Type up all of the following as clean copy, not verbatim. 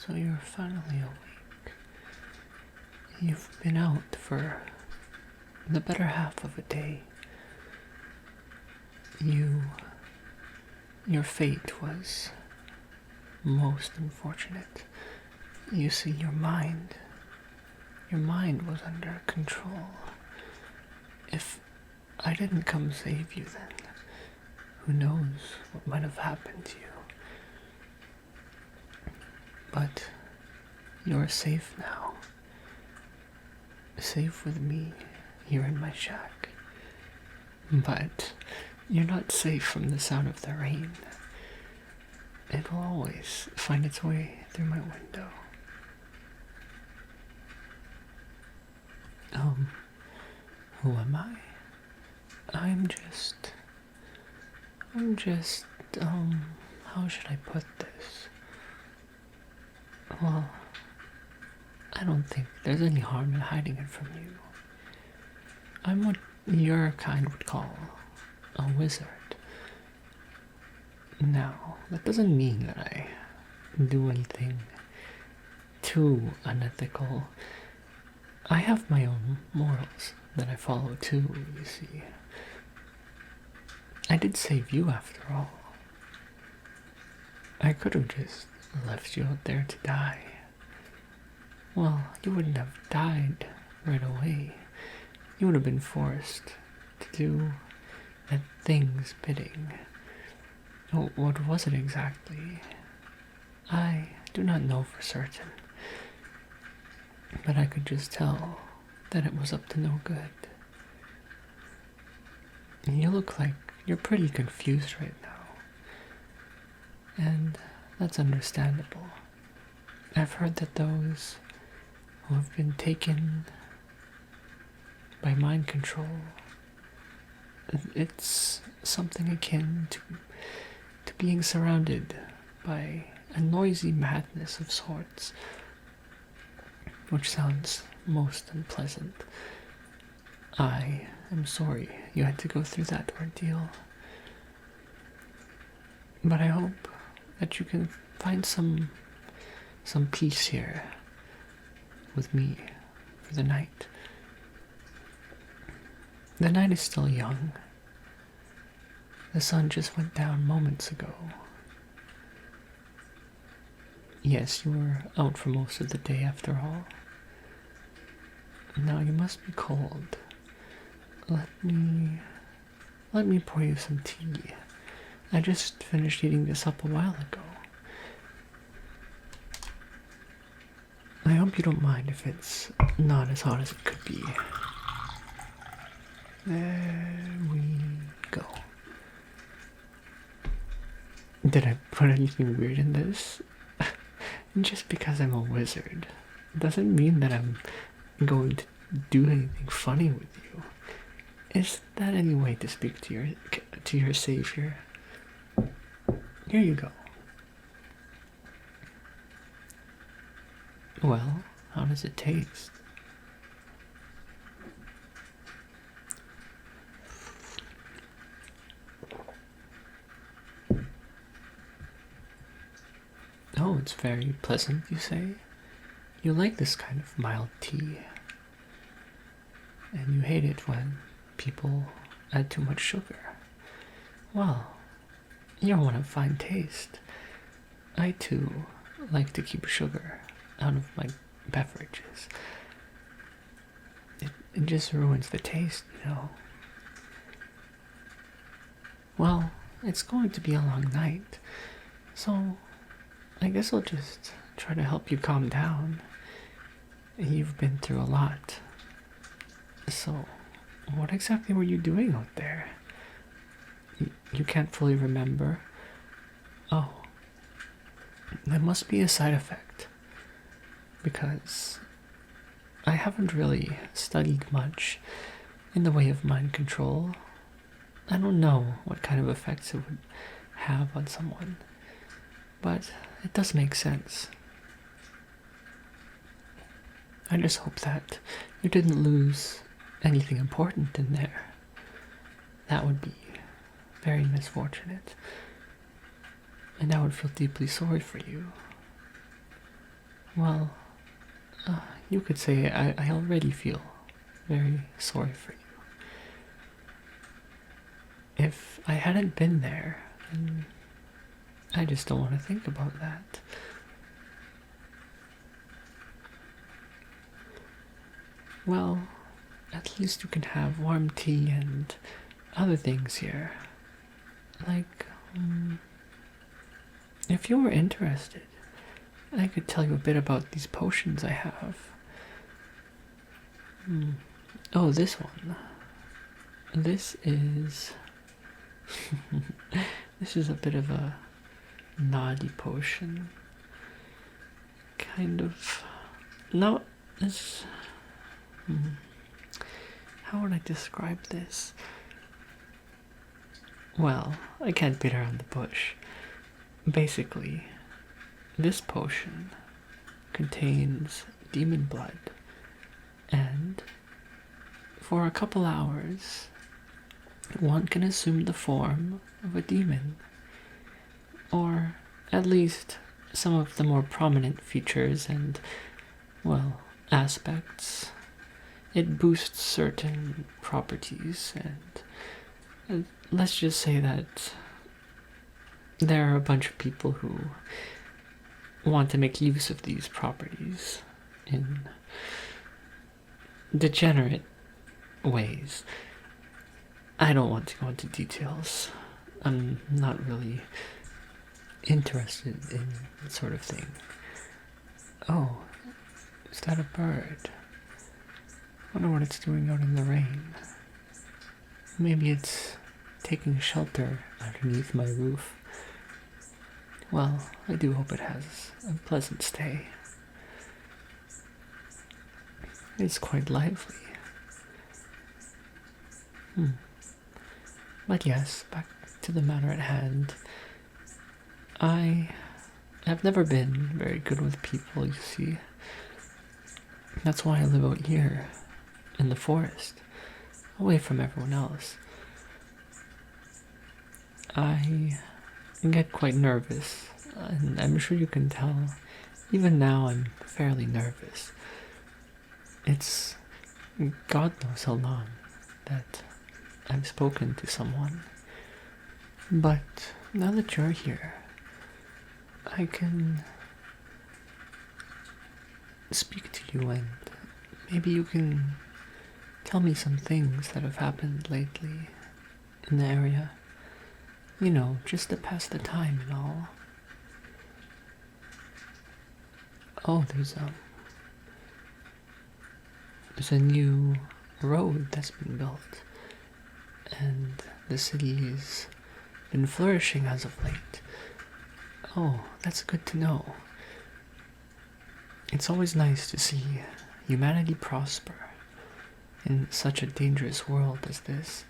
So you're finally awake. You've been out for the better half of a day. Your fate was most unfortunate. You see, your mind was under control. If I didn't come save you then, who knows what might have happened to you. But you're safe now. Safe with me here in my shack. But you're not safe from the sound of the rain. It will always find its way through my window. Who am I? I'm just, how should I put this? Well, I don't think there's any harm in hiding it from you. I'm what your kind would call a wizard. Now, that doesn't mean that I do anything too unethical. I have my own morals that I follow too, you see. I did save you after all. I could have just left you out there to die. Well, you wouldn't have died right away. You would have been forced to do that thing's bidding. Oh, what was it exactly? I do not know for certain. But I could just tell that it was up to no good. You look like you're pretty confused right now. And that's understandable. I've heard that those who have been taken by mind control, it's something akin to being surrounded by a noisy madness of sorts, which sounds most unpleasant. I am sorry you had to go through that ordeal, but I hope that you can find some peace here with me for the night. The night is still young. The sun just went down moments ago. Yes, you were out for most of the day after all. Now you must be cold. Let me pour you some tea. I just finished heating this up a while ago. I hope you don't mind if it's not as hot as it could be. There we go. Did I put anything weird in this? Just because I'm a wizard doesn't mean that I'm going to do anything funny with you. Is that any way to speak to your savior? Here you go. Well, how does it taste? Oh, it's very pleasant, you say? You like this kind of mild tea. And you hate it when people add too much sugar. Well, you're one of fine taste. I too like to keep sugar out of my beverages. It just ruins the taste, you know. Well, it's going to be a long night, so I guess I'll just try to help you calm down. You've been through a lot. So, what exactly were you doing out there? You can't fully remember? Oh, that must be a side effect. Because I haven't really studied much in the way of mind control. I don't know what kind of effects it would have on someone, but it does make sense. I just hope that you didn't lose anything important in there. That would be very misfortunate, and I would feel deeply sorry for you. Well, you could say I already feel very sorry for you. If I hadn't been there, then I just don't want to think about that. Well, at least you can have warm tea and other things here. Like, if you were interested, I could tell you a bit about these potions I have. Oh, this one. This is... this is a bit of a naughty potion. Kind of... No, this... How would I describe this? Well, I can't beat around the bush. Basically, this potion contains demon blood, and for a couple hours, one can assume the form of a demon, or at least some of the more prominent features and, well, aspects. It boosts certain properties, and let's just say that there are a bunch of people who want to make use of these properties in degenerate ways. I don't want to go into details. I'm not really interested in that sort of thing. Oh, is that a bird? I wonder what it's doing out in the rain. Maybe it's taking shelter underneath my roof. Well, I do hope it has a pleasant stay. It's quite lively. But yes, back to the matter at hand. I have never been very good with people, you see. That's why I live out here, in the forest, away from everyone else. I get quite nervous, and I'm sure you can tell. Even now, I'm fairly nervous. It's God knows how long that I've spoken to someone. But now that you're here, I can speak to you, and maybe you can tell me some things that have happened lately in the area. You know, just to pass the time and all. Oh, there's a new road that's been built, and the city's been flourishing as of late. Oh, that's good to know. It's always nice to see humanity prosper in such a dangerous world as this.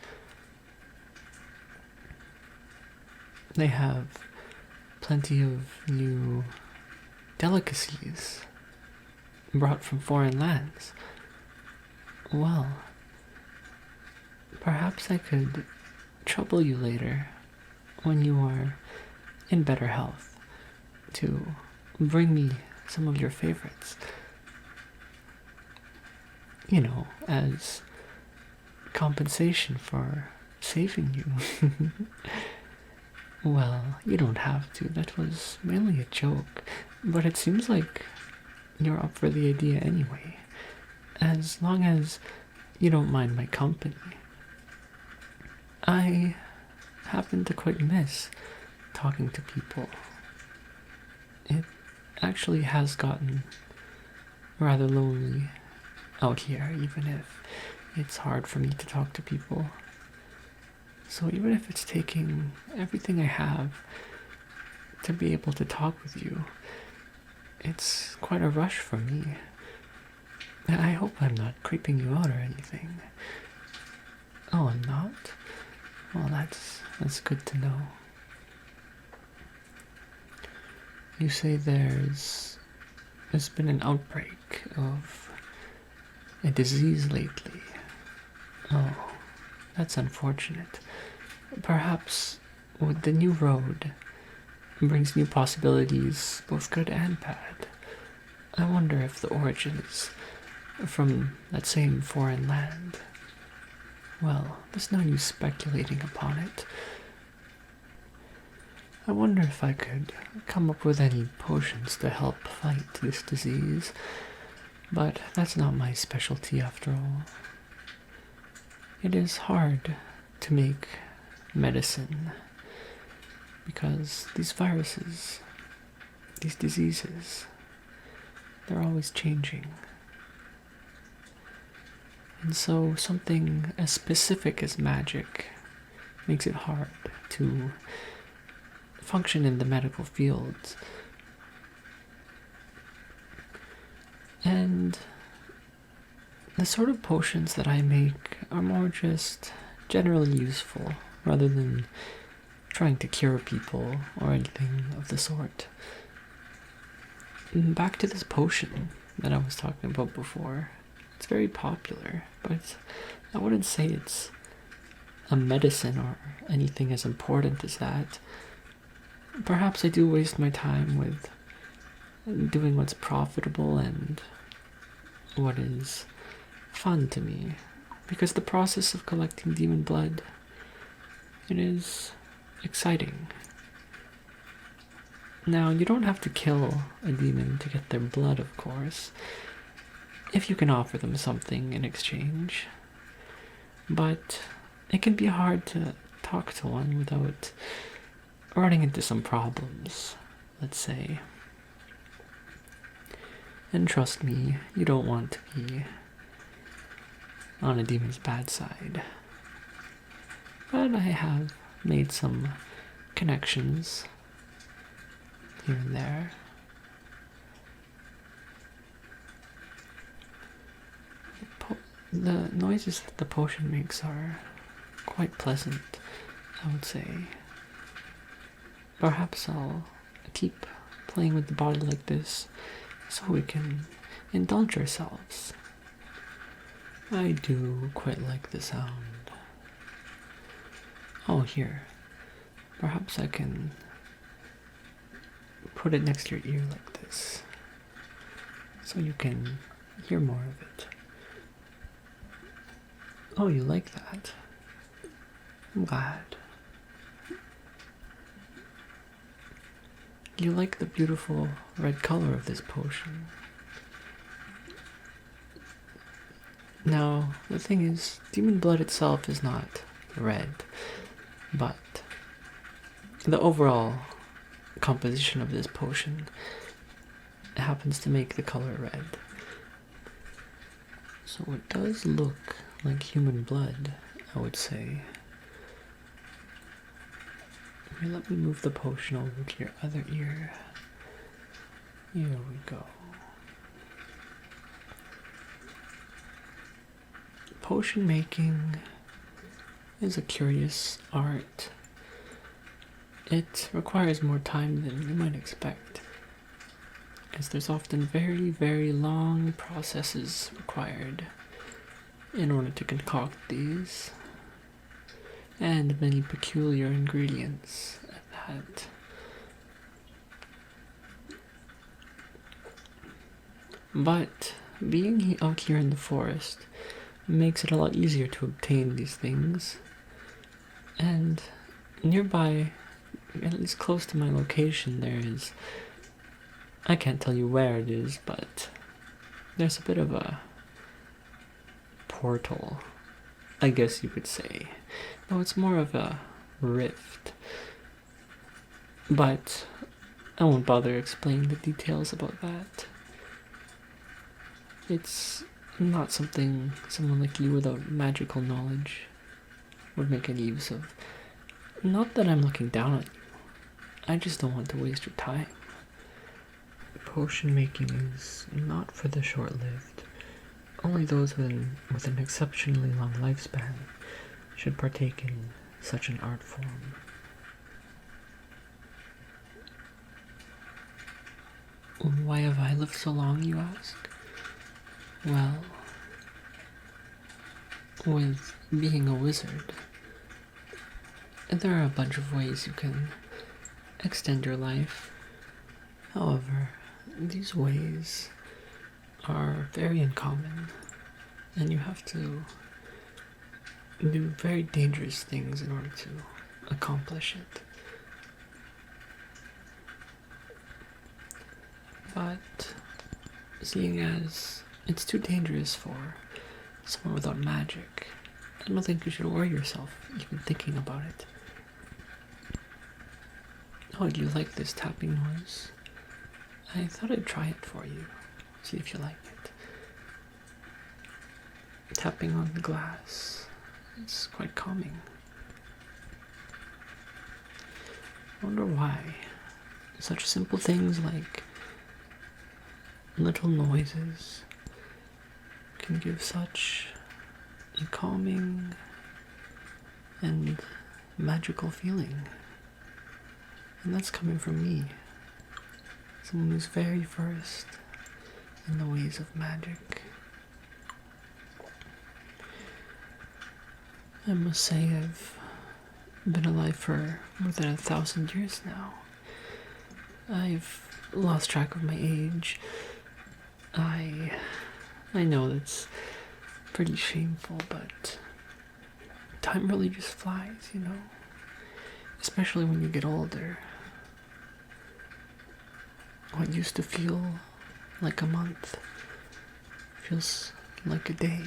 They have plenty of new delicacies brought from foreign lands. Well, perhaps I could trouble you later when you are in better health to bring me some of your favorites. You know, as compensation for saving you. Well, you don't have to. That was mainly a joke. But it seems like you're up for the idea anyway. As long as you don't mind my company. I happen to quite miss talking to people. It actually has gotten rather lonely out here, even if it's hard for me to talk to people. So even if it's taking everything I have to be able to talk with you, it's quite a rush for me. I hope I'm not creeping you out or anything. Oh, I'm not? Well, that's good to know. You say there's been an outbreak of a disease lately. Oh, that's unfortunate. Perhaps with the new road brings new possibilities, both good and bad. I wonder if the origin is from that same foreign land. Well, there's no use speculating upon it. I wonder if I could come up with any potions to help fight this disease, but that's not my specialty after all. It is hard to make medicine because these viruses, these diseases, they're always changing. And so something as specific as magic makes it hard to function in the medical field. And the sort of potions that I make are more just generally useful rather than trying to cure people or anything of the sort. Back to this potion that I was talking about before. It's very popular, but I wouldn't say it's a medicine or anything as important as that. Perhaps I do waste my time with doing what's profitable and what is fun to me, because the process of collecting demon blood, it is exciting. Now, you don't have to kill a demon to get their blood, of course, if you can offer them something in exchange. But it can be hard to talk to one without running into some problems, let's say. And trust me, you don't want to be on a demon's bad side. But I have made some connections here and there. The noises that the potion makes are quite pleasant, I would say. Perhaps I'll keep playing with the bottle like this so we can indulge ourselves. I do quite like the sound. Oh, here. Perhaps I can put it next to your ear like this so you can hear more of it. Oh, you like that? I'm glad. You like the beautiful red color of this potion. Now, the thing is, demon blood itself is not red, but the overall composition of this potion happens to make the color red. So it does look like human blood, I would say. Here, let me move the potion over to your other ear. Here we go. Potion making is a curious art. It requires more time than you might expect, as there's often very, very long processes required in order to concoct these, and many peculiar ingredients at that. But being out here in the forest makes it a lot easier to obtain these things, and nearby, at least close to my location, there is, I can't tell you where it is, but there's a bit of a portal, I guess you could say. No, it's more of a rift. But I won't bother explaining the details about that. It's not something someone like you without magical knowledge would make any use of. Not that I'm looking down at you. I just don't want to waste your time. Potion making is not for the short-lived. Only those with an exceptionally long lifespan should partake in such an art form. Why have I lived so long, you ask? Well, with being a wizard, there are a bunch of ways you can extend your life. However, these ways are very uncommon, and you have to do very dangerous things in order to accomplish it. But seeing as it's too dangerous for someone without magic, I don't think you should worry yourself even thinking about it. Oh, do you like this tapping noise? I thought I'd try it for you, see if you like it. Tapping on the glass, it's quite calming. I wonder why such simple things like little noises can give such a calming and magical feeling. And that's coming from me, someone who's very versed in the ways of magic. I must say I've been alive for more than 1,000 years now. I've lost track of my age. I know that's pretty shameful, but time really just flies, you know? Especially when you get older. What used to feel like a month feels like a day.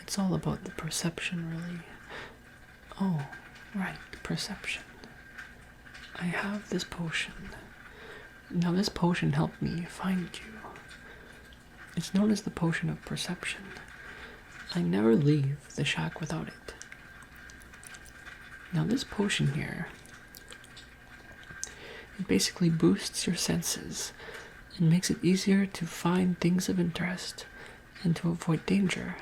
It's all about the perception, really. Oh, right, perception. I have this potion. Now this potion helped me find you. It's known as the potion of perception. I never leave the shack without it. Now this potion here, it basically boosts your senses and makes it easier to find things of interest and to avoid danger.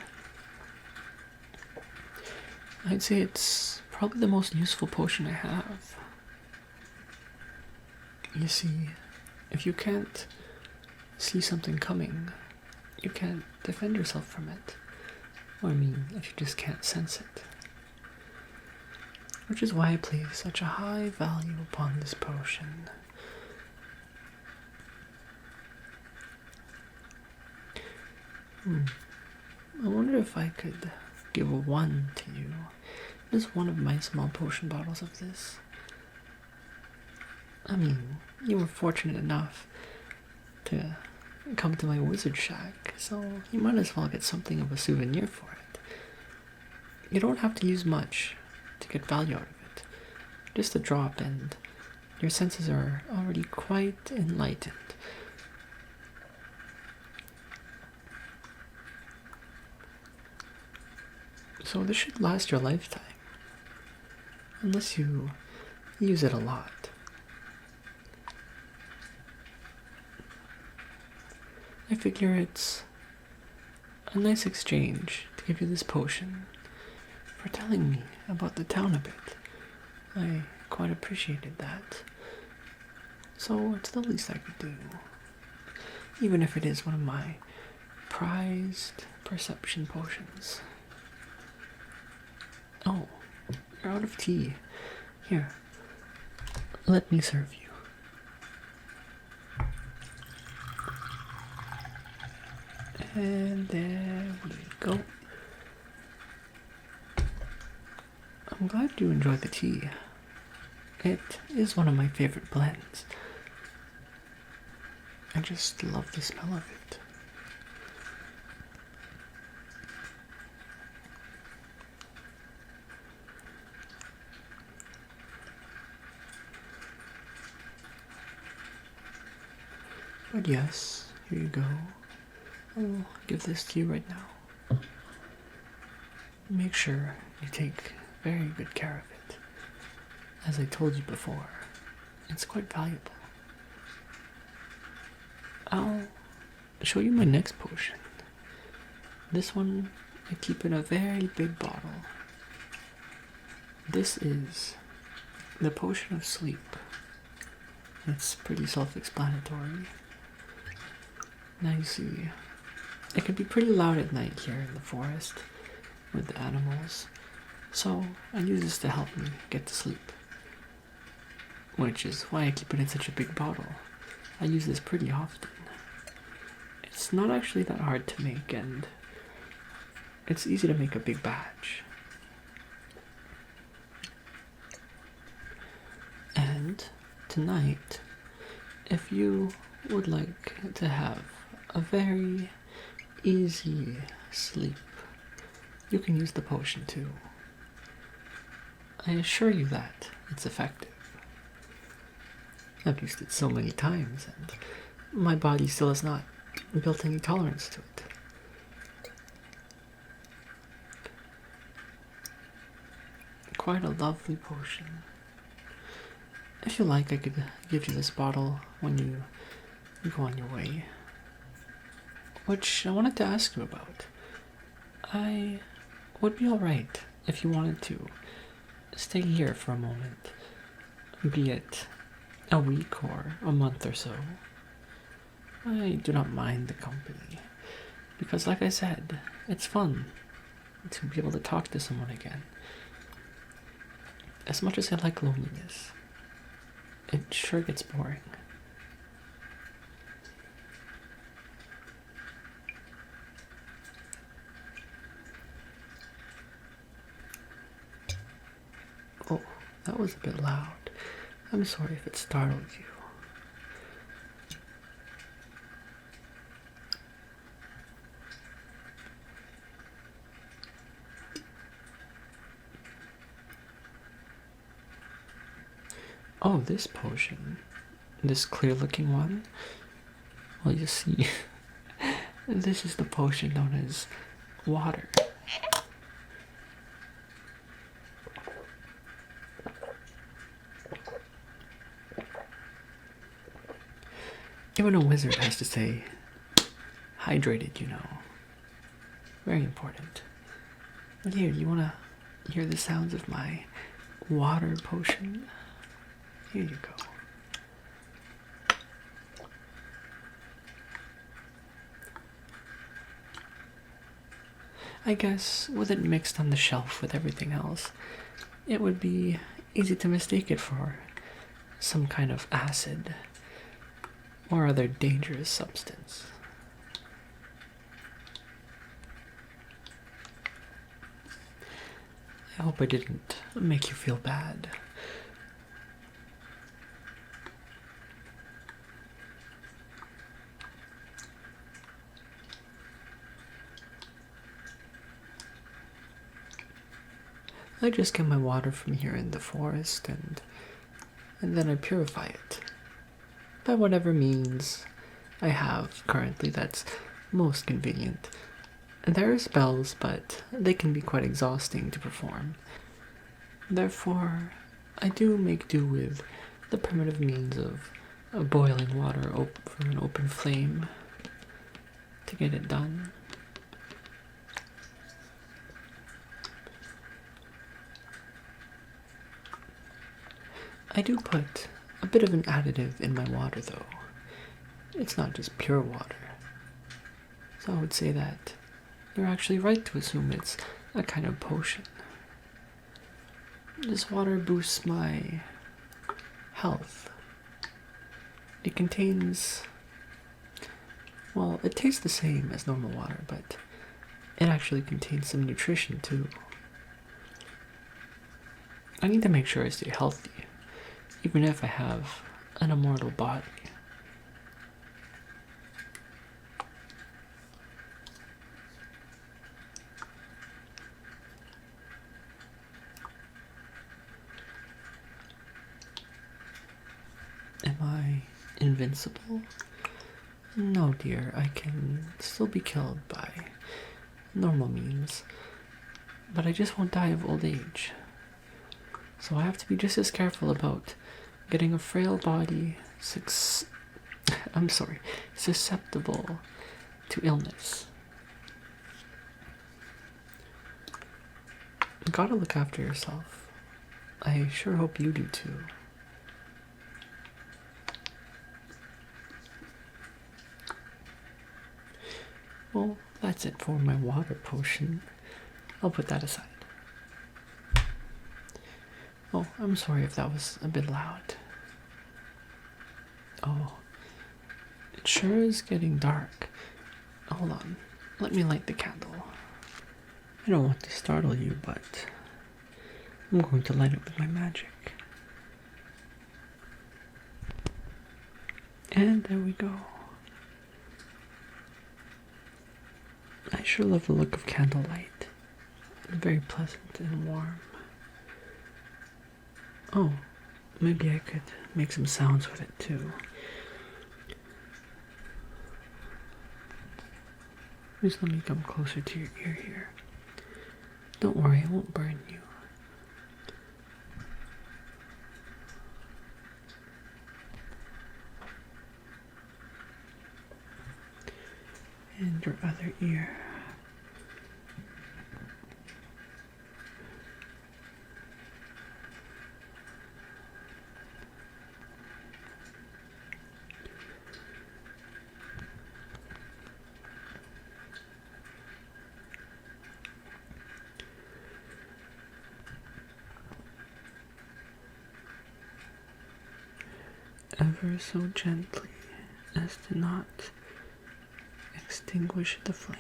I'd say it's probably the most useful potion I have. You see, if you can't see something coming, you can't defend yourself from it. Or I mean, if you just can't sense it. Which is why I place such a high value upon this potion. I wonder if I could give a 1 to you. Just one of my small potion bottles of this. I mean, you were fortunate enough to come to my wizard shack, so you might as well get something of a souvenir for it. You don't have to use much to get value out of it. Just a drop and your senses are already quite enlightened. So this should last your lifetime. Unless you use it a lot. I figure it's a nice exchange to give you this potion for telling me about the town a bit. I quite appreciated that. So it's the least I could do. Even if it is one of my prized perception potions. Oh, you're out of tea. Here, let me serve you. And there we go. I'm glad you enjoyed the tea. It is one of my favorite blends. I just love the smell of it. But yes, here you go. I'll give this to you right now. Make sure you take very good care of it. As I told you before, it's quite valuable. I'll show you my next potion. This one I keep in a very big bottle. This is the potion of sleep. It's pretty self-explanatory. Now you see, it can be pretty loud at night here in the forest with the animals, so I use this to help me get to sleep. Which is why I keep it in such a big bottle. I use this pretty often. It's not actually that hard to make, and it's easy to make a big batch. And tonight, if you would like to have a very easy sleep, you can use the potion too. I assure you that it's effective. I've used it so many times, and my body still has not built any tolerance to it. Quite a lovely potion. If you like, I could give you this bottle when you go on your way. Which I wanted to ask you about. I would be alright if you wanted to stay here for a moment, be it a week or a month or so. I do not mind the company, because like I said, it's fun to be able to talk to someone again. As much as I like loneliness, it sure gets boring. Oh, that was a bit loud. I'm sorry if it startled you. Oh, this potion. This clear-looking one. Well, you see, this is the potion known as water. Even a wizard has to stay hydrated, you know. Very important. Here, you wanna hear the sounds of my water potion? Here you go. I guess with it mixed on the shelf with everything else, it would be easy to mistake it for some kind of acid or other dangerous substance. I hope I didn't make you feel bad. I just get my water from here in the forest, and then I purify it by whatever means I have currently that's most convenient. There are spells, but they can be quite exhausting to perform. Therefore, I do make do with the primitive means of boiling water over an open flame to get it done. I do put a bit of an additive in my water, though. It's not just pure water. So I would say that you're actually right to assume it's a kind of potion. This water boosts my health. It contains... well, it tastes the same as normal water, but it actually contains some nutrition, too. I need to make sure I stay healthy, even if I have an immortal body. Am I invincible? No, dear, I can still be killed by normal means, but I just won't die of old age. So I have to be just as careful about getting a frail body susceptible to illness. You gotta look after yourself. I sure hope you do too. Well, that's it for my water potion. I'll put that aside. Oh, I'm sorry if that was a bit loud. Oh, It sure is getting dark. Hold on. Let me light the candle. I don't want to startle you, but I'm going to light it with my magic. And there we go. I sure love the look of candlelight. Very pleasant and warm. Oh, maybe I could make some sounds with it too. Just let me come closer to your ear here. Don't worry, I won't burn you. And your other ear. Ever so gently as to not extinguish the flame.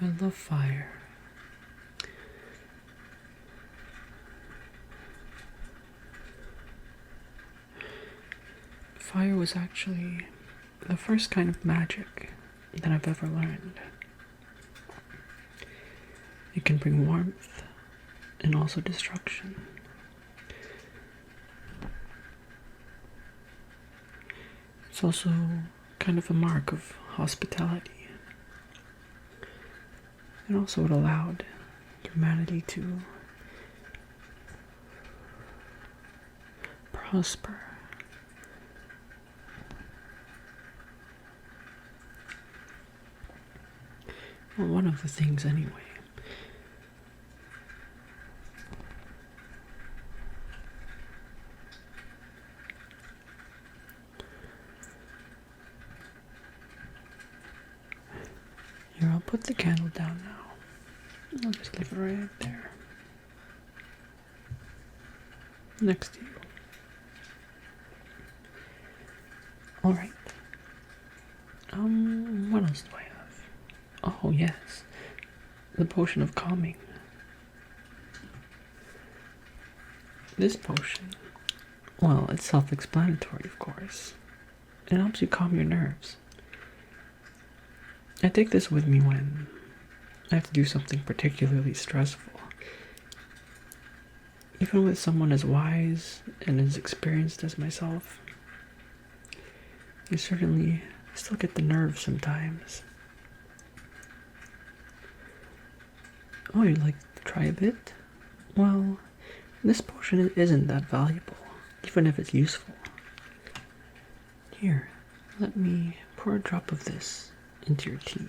I love fire. Fire was actually the first kind of magic that I've ever learned. It can bring warmth and also destruction. It's also kind of a mark of hospitality. And also it allowed humanity to prosper. Well, one of the things anyway. Here, I'll put the candle down now. I'll just leave it right there. Next to you. Alright. What else do I have? Oh, yes. The potion of calming. This potion, well, it's self-explanatory, of course. It helps you calm your nerves. I take this with me when I have to do something particularly stressful. Even with someone as wise and as experienced as myself, you certainly still get the nerves sometimes. Oh, you'd like to try a bit? Well, this potion isn't that valuable, even if it's useful. Here, let me pour a drop of this into your tea.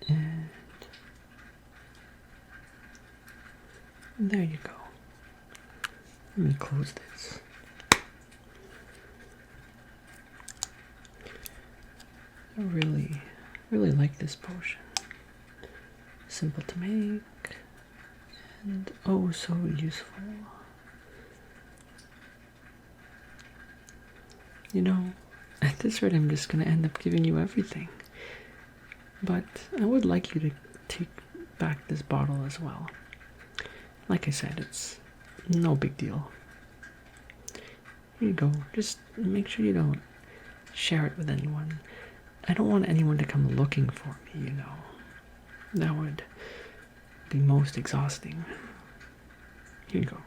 And there you go. Let me close this. I really like this potion. Simple to make and oh so useful. You know, at this rate I'm just gonna end up giving you everything. But I would like you to take back this bottle as well. Like I said, it's no big deal. Here you go. Just make sure you don't share it with anyone. I don't want anyone to come looking for me, you know. That would be most exhausting. Here you go.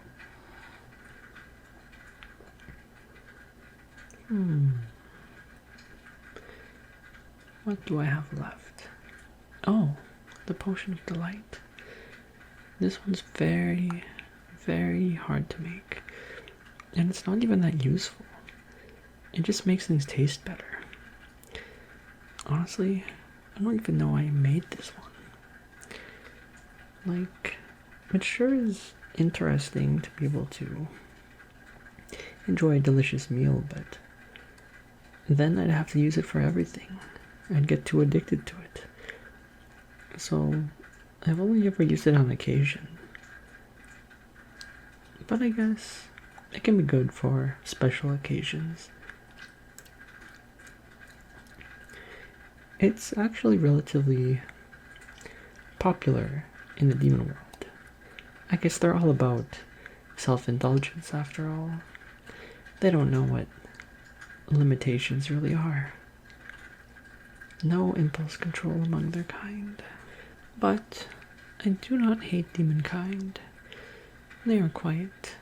What do I have left? Oh, the potion of delight. This one's very, very hard to make. And it's not even that useful. It just makes things taste better. Honestly, I don't even know I made this one. Like, it sure is interesting to be able to enjoy a delicious meal, but then I'd have to use it for everything. I'd get too addicted to it. So, I've only ever used it on occasion. But I guess it can be good for special occasions. It's actually relatively popular in the demon world. I guess they're all about self-indulgence after all. They don't know what limitations really are. No impulse control among their kind. But I do not hate demonkind. They are quite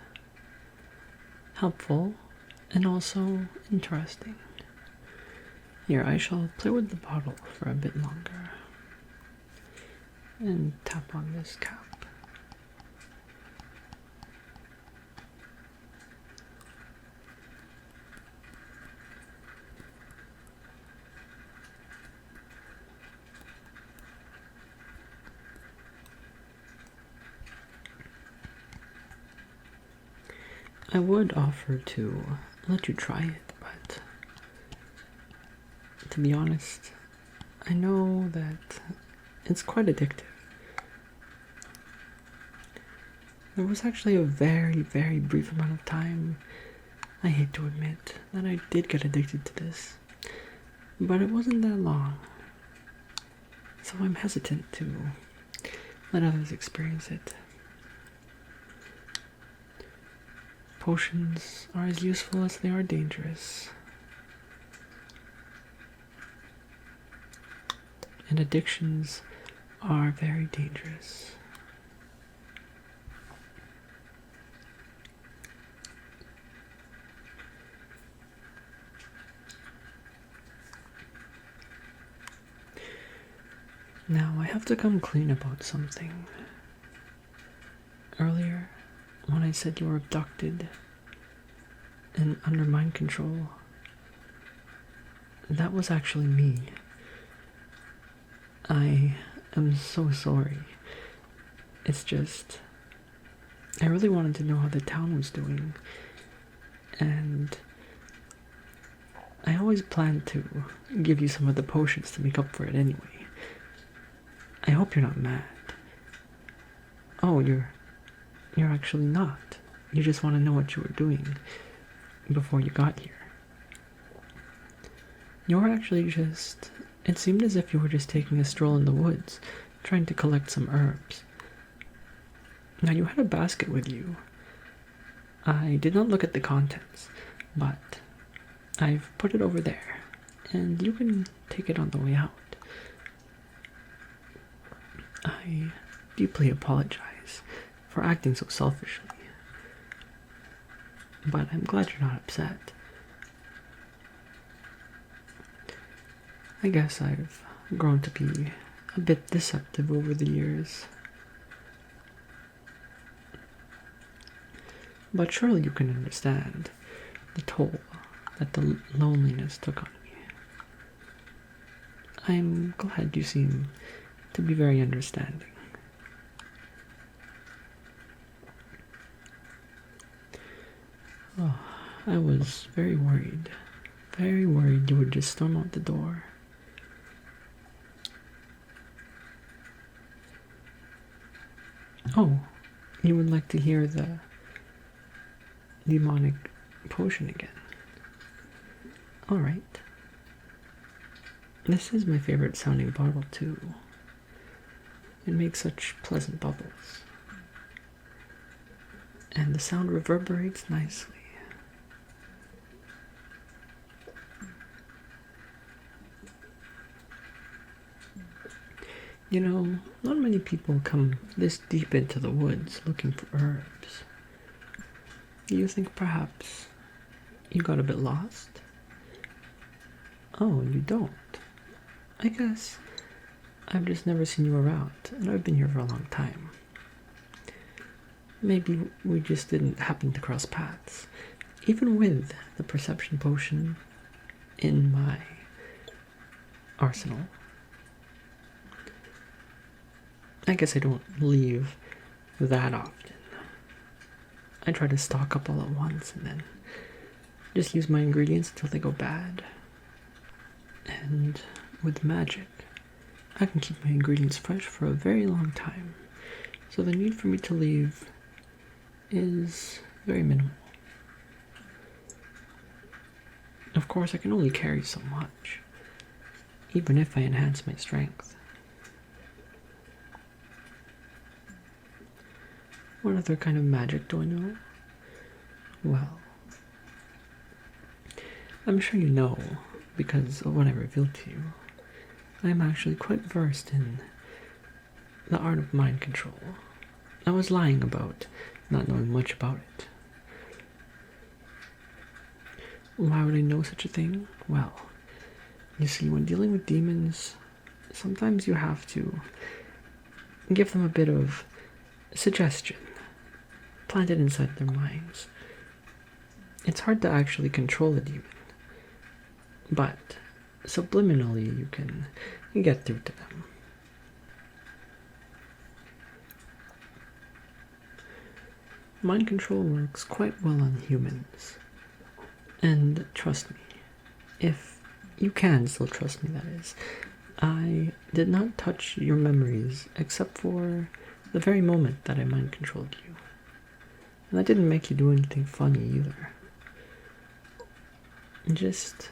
helpful and also interesting. Here, I shall play with the bottle for a bit longer and tap on this cap. I would offer to let you try it, but to be honest, I know that it's quite addictive. There was actually a very, very brief amount of time, I hate to admit, that I did get addicted to this, but it wasn't that long. So I'm hesitant to let others experience it. Potions are as useful as they are dangerous. And addictions are very dangerous. Now I have to come clean about something. Earlier, when I said you were abducted and under mind control, that was actually me. I am so sorry. It's just, I really wanted to know how the town was doing, and I always planned to give you some of the potions to make up for it anyway. I hope you're not mad. Oh, you're actually not. You just want to know what you were doing before you got here. You were actually just... It seemed as if you were just taking a stroll in the woods, trying to collect some herbs. Now, you had a basket with you. I did not look at the contents, but I've put it over there, and you can take it on the way out. I deeply apologize for acting so selfishly, but I'm glad you're not upset. I guess I've grown to be a bit deceptive over the years. But surely you can understand the toll that the loneliness took on me. I'm glad you seem to be very understanding. Oh, I was very worried you would just storm out the door. Oh, you would like to hear the demonic potion again? Alright. This is my favorite sounding bottle too. It makes such pleasant bubbles. And the sound reverberates nicely. You know, not many people come this deep into the woods looking for herbs. You think perhaps you got a bit lost? Oh, you don't? I guess I've just never seen you around, and I've been here for a long time. Maybe we just didn't happen to cross paths, even with the perception potion in my arsenal. I guess I don't leave that often. I try to stock up all at once and then just use my ingredients until they go bad. And with magic, I can keep my ingredients fresh for a very long time. So the need for me to leave is very minimal. Of course, I can only carry so much, even if I enhance my strength. What other kind of magic do I know? Well, I'm sure you know, because of what I revealed to you, I am actually quite versed in the art of mind control. I was lying about not knowing much about it. Why would I know such a thing? Well, you see, when dealing with demons, sometimes you have to give them a bit of suggestion planted inside their minds. It's hard to actually control a demon, but subliminally you can get through to them. Mind control works quite well on humans, and trust me, if you can still trust me, that is, I did not touch your memories except for the very moment that I mind controlled you. And that didn't make you do anything funny either. Just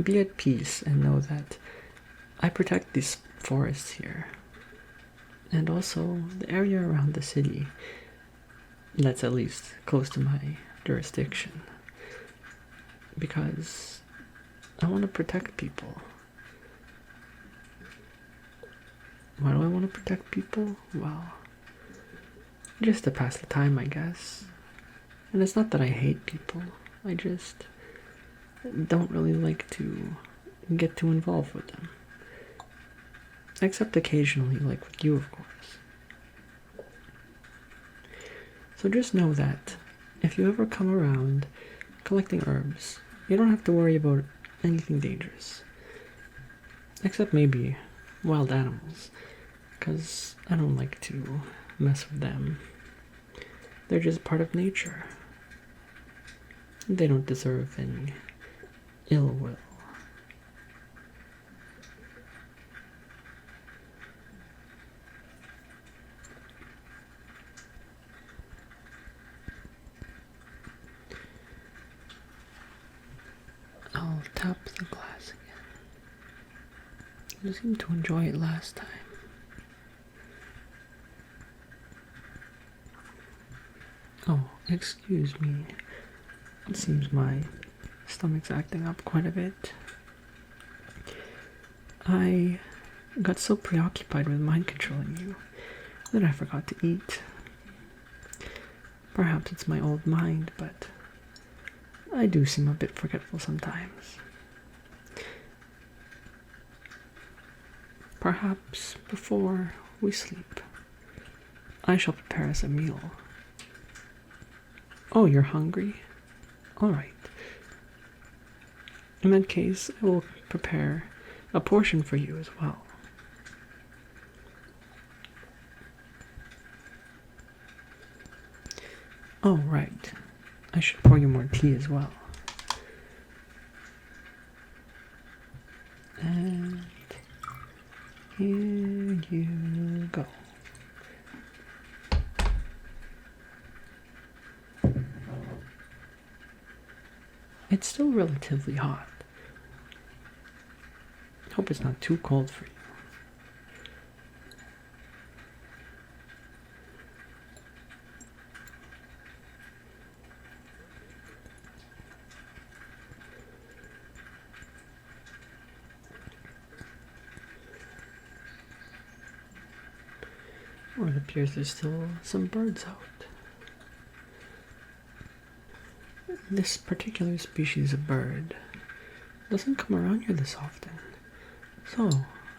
be at peace and know that I protect these forests here. And also the area around the city that's at least close to my jurisdiction. Because I want to protect people. Why do I want to protect people? Well, just to pass the time, I guess. And it's not that I hate people, I just don't really like to get too involved with them. Except occasionally, like with you, of course. So just know that if you ever come around collecting herbs, you don't have to worry about anything dangerous. Except maybe wild animals, because I don't like to mess with them. They're just part of nature. They don't deserve any ill will. I'll tap the glass again. You seemed to enjoy it last time. Oh, excuse me. It seems my stomach's acting up quite a bit. I got so preoccupied with mind controlling you that I forgot to eat. Perhaps it's my old mind, but I do seem a bit forgetful sometimes. Perhaps before we sleep, I shall prepare us a meal. Oh, you're hungry? Alright. In that case, I will prepare a portion for you as well. Oh, right. I should pour you more tea as well. And here you go. It's still relatively hot. Hope it's not too cold for you. Well, it appears there's still some birds out. This particular species of bird doesn't come around here this often, so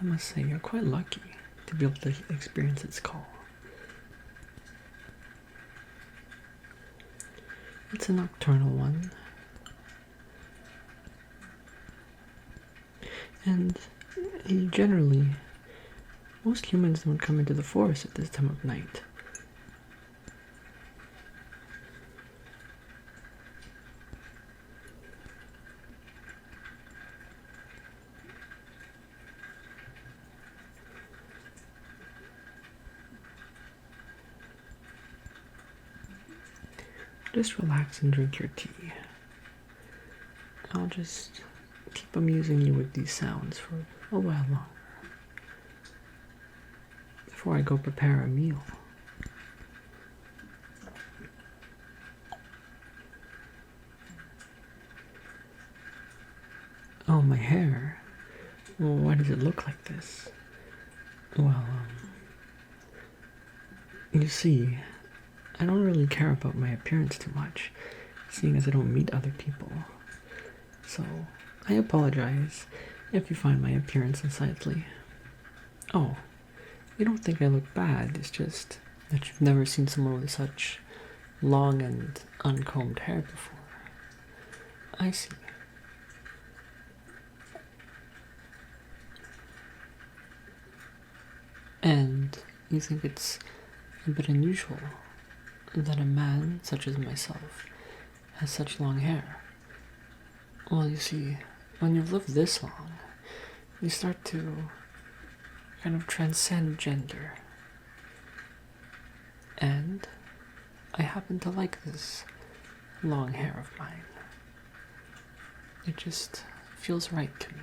I must say, you're quite lucky to be able to experience its call. It's a nocturnal one. And generally, most humans don't come into the forest at this time of night. Just relax and drink your tea. I'll just keep amusing you with these sounds for a while longer before I go prepare a meal. Oh, my hair. Well, why does it look like this? Well, you see, I don't really care about my appearance too much, seeing as I don't meet other people. So, I apologize if you find my appearance unsightly. Oh, you don't think I look bad, it's just that you've never seen someone with such long and uncombed hair before. I see. And you think it's a bit unusual that a man such as myself has such long hair? Well, you see, when you've lived this long, you start to kind of transcend gender. And I happen to like this long hair of mine. It just feels right to me.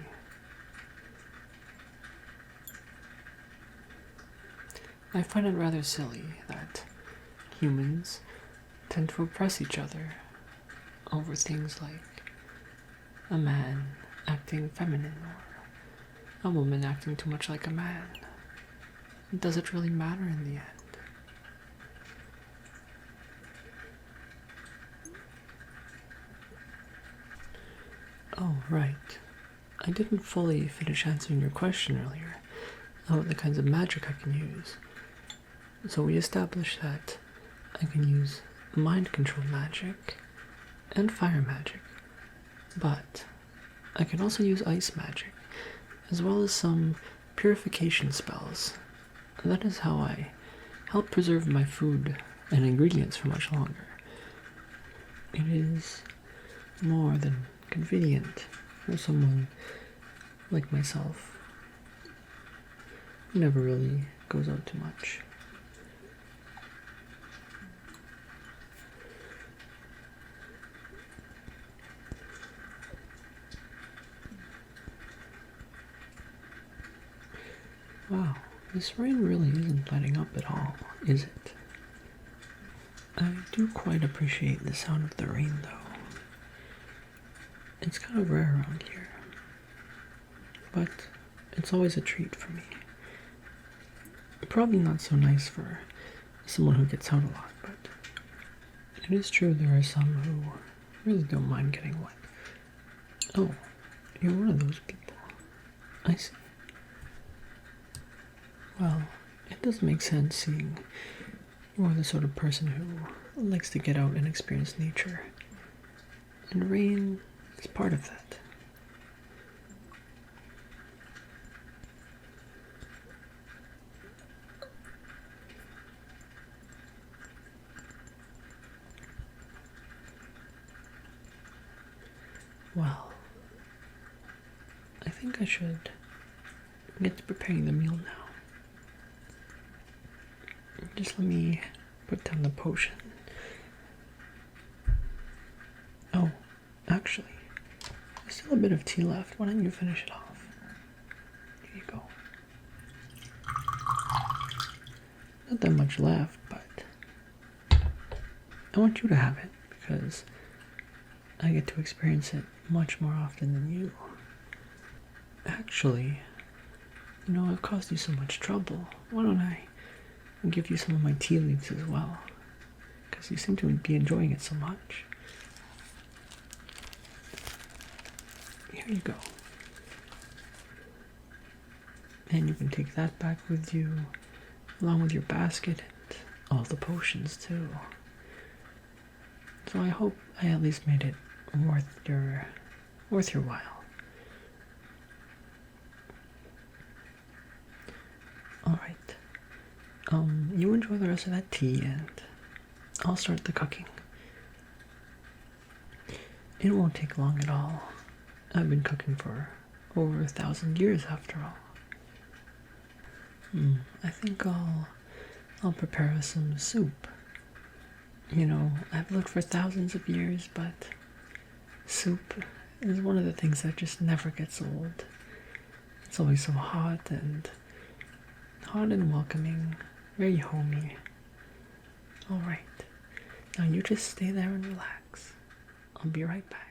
I find it rather silly that humans tend to oppress each other over things like a man acting feminine or a woman acting too much like a man. Does it really matter in the end? Oh, right. I didn't fully finish answering your question earlier about the kinds of magic I can use. So we established that I can use mind control magic and fire magic, but I can also use ice magic, as well as some purification spells. That is how I help preserve my food and ingredients for much longer. It is more than convenient for someone like myself who never really goes out too much. Wow, this rain really isn't letting up at all, is it? I do quite appreciate the sound of the rain, though. It's kind of rare around here, but it's always a treat for me. Probably not so nice for someone who gets out a lot, but it is true there are some who really don't mind getting wet. Oh, you're one of those people. I see. Well, it does make sense seeing you're the sort of person who likes to get out and experience nature. And rain is part of that. Well, I think I should get to preparing the meal now. Just let me put down the potion. Oh, actually, there's still a bit of tea left. Why don't you finish it off? Here you go. Not that much left, but I want you to have it because I get to experience it much more often than you. Actually, I've caused you so much trouble. Why don't I give you some of my tea leaves as well? Because you seem to be enjoying it so much. Here you go. And you can take that back with you, along with your basket and all the potions too. So I hope I at least made it worth your while. Alright. You enjoy the rest of that tea and I'll start the cooking. It won't take long at all. I've been cooking for over 1,000 years after all. I think I'll prepare some soup. You know, I've looked for thousands of years, but soup is one of the things that just never gets old. It's always so hot and welcoming, very homey. Alright, now you just stay there and relax. I'll be right back.